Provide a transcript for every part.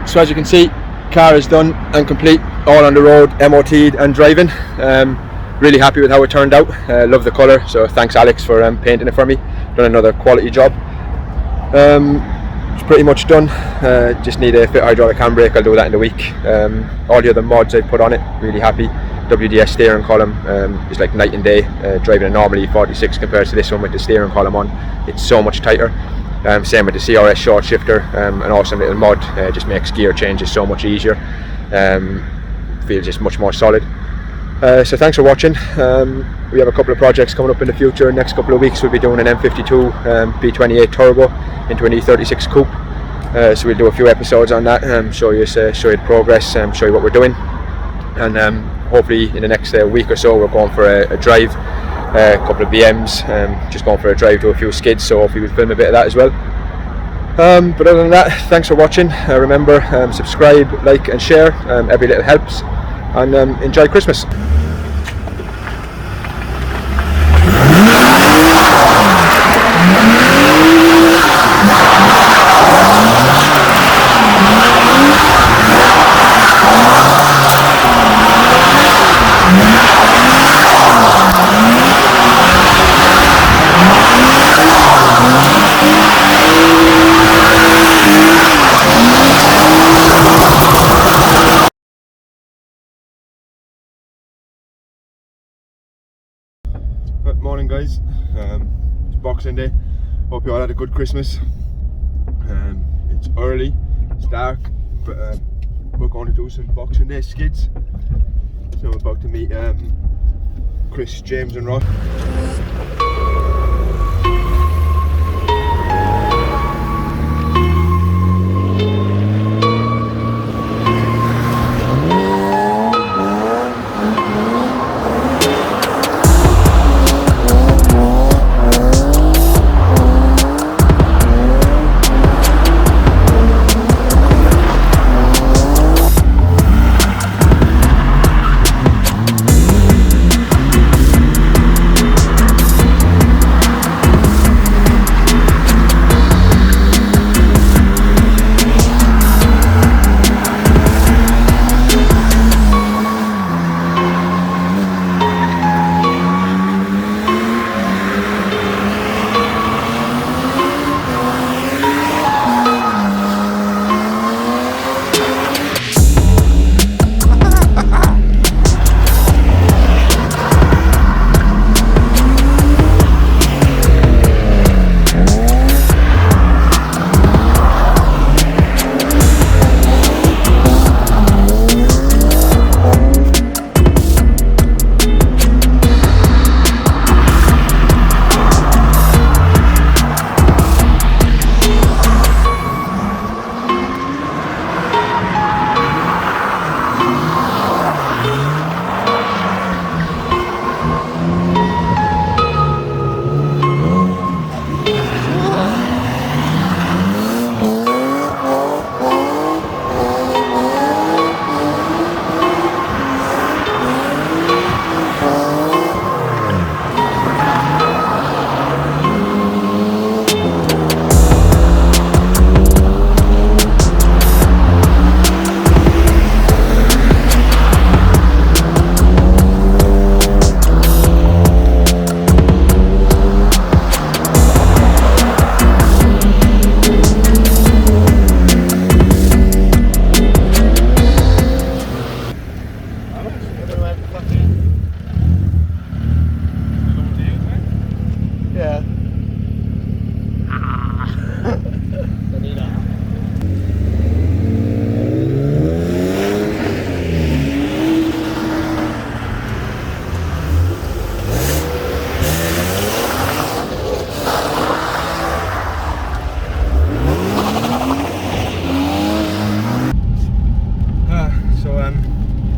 So as you can see, car is done and complete, all on the road, MOT'd and driving. Really happy with how it turned out. Love the colour, so thanks Alex for painting it for me. Done another quality job. It's pretty much done. Just need a fit hydraulic handbrake. I'll do that in the week. All the other mods I put on it, really happy. WDS steering column is like night and day. Driving a normal E46 compared to this one with the steering column on, it's so much tighter. Same with the CRS short shifter, an awesome little mod. Just makes gear changes so much easier. Feels just much more solid. So thanks for watching. We have a couple of projects coming up in the future. Next couple of weeks we'll be doing an M52 B28 turbo into an E36 coupe. So we'll do a few episodes on that, show you the progress, show you what we're doing, and hopefully in the next week or so we're going for a drive, a couple of BMs, just going for a drive to a few skids, so hopefully we'll film a bit of that as well. But other than that, thanks for watching. Remember, subscribe, like and share. Every little helps, and enjoy Christmas. Good morning guys, it's Boxing Day. Hope you all had a good Christmas. It's early, it's dark, but we're going to do some Boxing Day skids. So I'm about to meet Chris, James and Ross.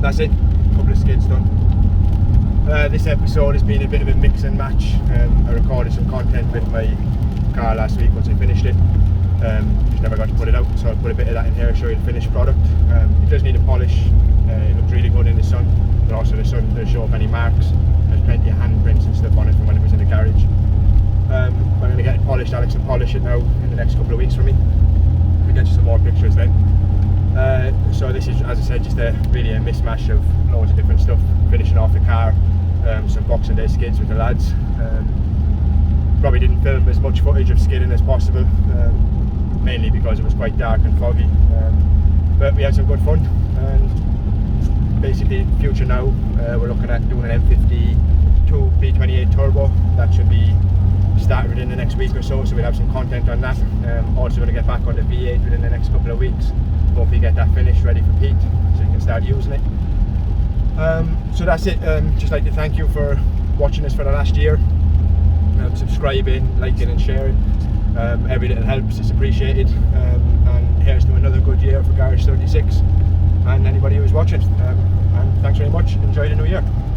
That's it, a couple of skids done. This episode has been a bit of a mix and match. I recorded some content with my car last week once I finished it. Just never got to put it out, so I'll put a bit of that in here, show you the finished product. It does need a polish. It looks really good in the sun, but also the sun does show up any marks. There's plenty of handprints and stuff on it from when it was in the garage. I'm going to get it polished. Alex will polish it now in the next couple of weeks for me. We'll get you some more pictures then. as I said, just really a mismatch of loads of different stuff. Finishing off the car, some Boxing Day skids with the lads. Probably didn't film as much footage of skidding as possible, mainly because it was quite dark and foggy. But we had some good fun, and basically future now, we're looking at doing an M52 B28 turbo. That should be started within the next week or so, so we'll have some content on that. Also going to get back on the V8 within the next couple of weeks. Hopefully get that finished, ready for peak, so you can start using it. So that's it. Just like to thank you for watching us for the last year. Subscribing, liking and sharing. Every little helps, it's appreciated. And here's to another good year for GaragE36 and anybody who's watching. And thanks very much. Enjoy the new year.